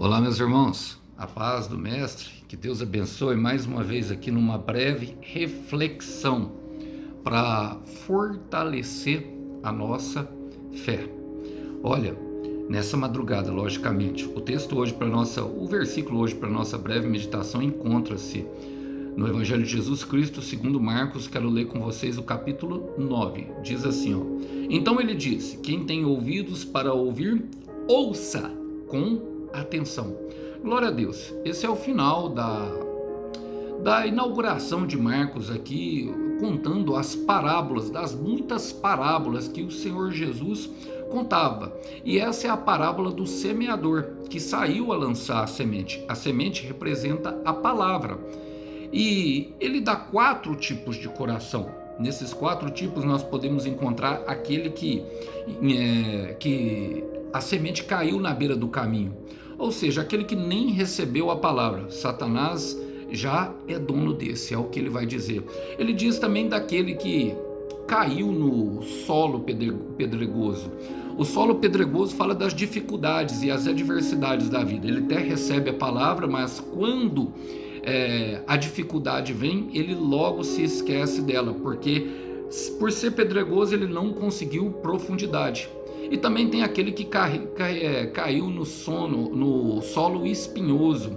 Olá, meus irmãos, a paz do Mestre, que Deus abençoe mais uma vez aqui numa breve reflexão para fortalecer a nossa fé. Olha, nessa madrugada, logicamente, o versículo hoje para nossa breve meditação encontra-se no Evangelho de Jesus Cristo, segundo Marcos. Quero ler com vocês o capítulo 9. Diz assim, ó: Então ele disse: quem tem ouvidos para ouvir, ouça com atenção. Glória a Deus. Esse é o final da inauguração de Marcos aqui, contando as parábolas, das muitas parábolas que o Senhor Jesus contava. E essa é a parábola do semeador, que saiu a lançar a semente. A semente representa a palavra. E ele dá 4 tipos de coração. Nesses 4 tipos nós podemos encontrar aquele que a semente caiu na beira do caminho, ou seja, aquele que nem recebeu a palavra. Satanás já é dono desse, é o que ele vai dizer. Ele diz também daquele que caiu no solo pedregoso. O solo pedregoso fala das dificuldades e as adversidades da vida. Ele até recebe a palavra, mas quando a dificuldade vem, ele logo se esquece dela, porque por ser pedregoso ele não conseguiu profundidade. E também tem aquele que caiu no solo espinhoso.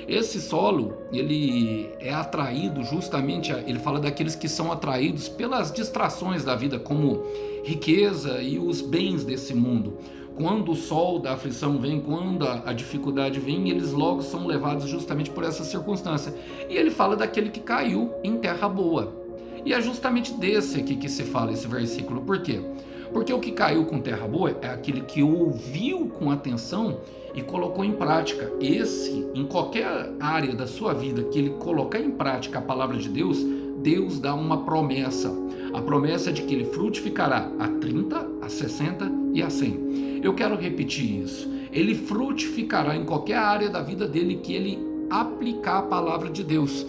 Esse solo, ele é atraído justamente, ele fala daqueles que são atraídos pelas distrações da vida, como riqueza e os bens desse mundo. Quando o sol da aflição vem, quando a dificuldade vem, eles logo são levados justamente por essa circunstância. E ele fala daquele que caiu em terra boa. E é justamente desse aqui que se fala esse versículo. Por quê? Porque o que caiu com terra boa é aquele que ouviu com atenção e colocou em prática. Esse, em qualquer área da sua vida que ele colocar em prática a palavra de Deus, Deus dá uma promessa. A promessa é de que ele frutificará a 30, a 60 e a 100. Eu quero repetir isso. Ele frutificará em qualquer área da vida dele que ele aplicar a palavra de Deus.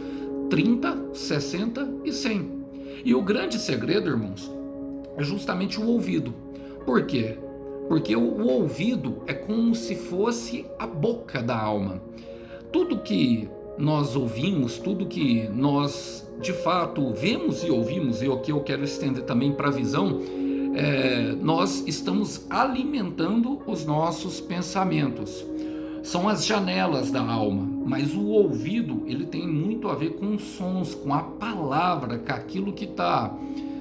30, 60 e 100. E o grande segredo, irmãos, é justamente o ouvido. Por quê? Porque o ouvido é como se fosse a boca da alma. Tudo que nós ouvimos, tudo que nós de fato vemos e ouvimos, e o que eu quero estender também para a visão, nós estamos alimentando os nossos pensamentos. São as janelas da alma, mas o ouvido, ele tem muito a ver com os sons, com a palavra, com aquilo que está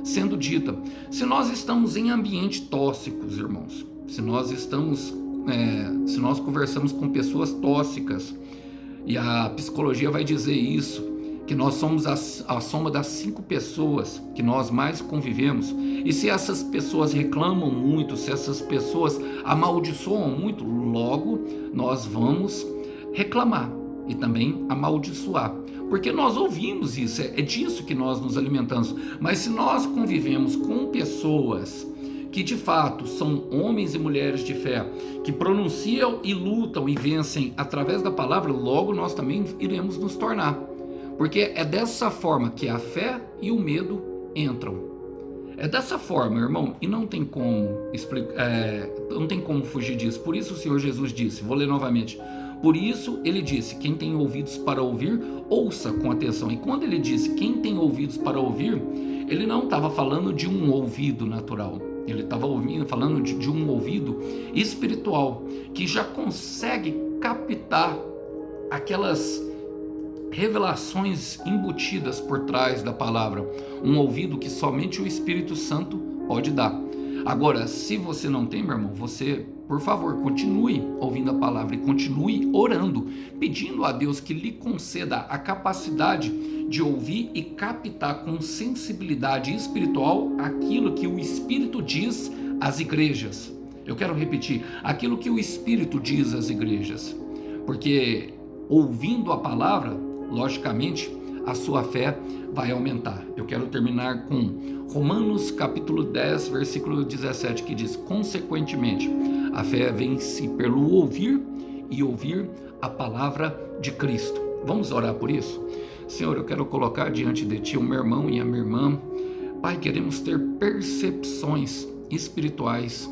sendo dita. Se nós estamos em ambientes tóxicos, irmãos, se nós conversamos com pessoas tóxicas, e a psicologia vai dizer isso, que nós somos a soma das 5 pessoas que nós mais convivemos, e se essas pessoas reclamam muito, se essas pessoas amaldiçoam muito, logo nós vamos reclamar e também amaldiçoar, porque nós ouvimos isso, é disso que nós nos alimentamos. Mas se nós convivemos com pessoas que de fato são homens e mulheres de fé, que pronunciam e lutam e vencem através da palavra, logo nós também iremos nos tornar. Porque é dessa forma que a fé e o medo entram. É dessa forma, irmão, e não tem como não tem como fugir disso. Por isso o Senhor Jesus disse, vou ler novamente, por isso ele disse, quem tem ouvidos para ouvir, ouça com atenção. E quando ele disse, quem tem ouvidos para ouvir, ele não estava falando de um ouvido natural. Ele estava falando de um ouvido espiritual, que já consegue captar aquelas revelações embutidas por trás da palavra. Um ouvido que somente o Espírito Santo pode dar. Agora, se você não tem, meu irmão, você, por favor, continue ouvindo a palavra e continue orando, pedindo a Deus que lhe conceda a capacidade de ouvir e captar com sensibilidade espiritual aquilo que o Espírito diz às igrejas. Eu quero repetir, aquilo que o Espírito diz às igrejas, porque ouvindo a palavra, logicamente, a sua fé vai aumentar. Eu quero terminar com Romanos capítulo 10, versículo 17, que diz, consequentemente, a fé vem-se pelo ouvir e ouvir a palavra de Cristo. Vamos orar por isso? Senhor, eu quero colocar diante de Ti o meu irmão e a minha irmã. Pai, queremos ter percepções espirituais.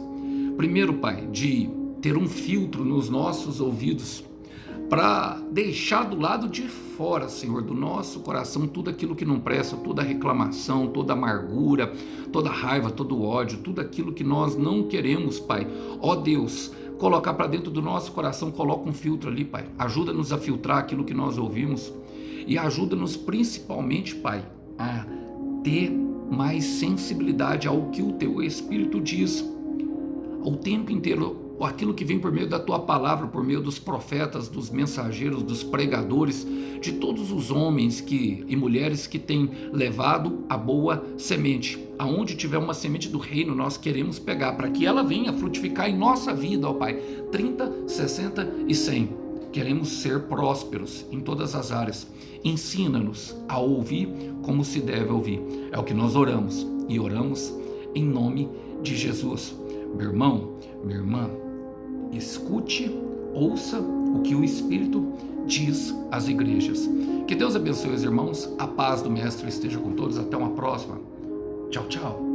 Primeiro, Pai, de ter um filtro nos nossos ouvidos, para deixar do lado de fora, Senhor, do nosso coração, tudo aquilo que não presta, toda reclamação, toda amargura, toda raiva, todo ódio, tudo aquilo que nós não queremos, Pai. Ó Deus, colocar para dentro do nosso coração, coloca um filtro ali, Pai. Ajuda-nos a filtrar aquilo que nós ouvimos e ajuda-nos principalmente, Pai, a ter mais sensibilidade ao que o Teu Espírito diz o tempo inteiro, aquilo que vem por meio da Tua palavra, por meio dos profetas, dos mensageiros, dos pregadores, de todos os homens e mulheres que têm levado a boa semente. Aonde tiver uma semente do reino, nós queremos pegar, para que ela venha frutificar em nossa vida, ó Pai, 30, 60 e 100. Queremos ser prósperos em todas as áreas. Ensina-nos a ouvir como se deve ouvir. É o que nós oramos, e oramos em nome de Jesus. Meu irmão, minha irmã, escute, ouça o que o Espírito diz às igrejas. Que Deus abençoe os irmãos, a paz do Mestre esteja com todos, até uma próxima. Tchau, tchau.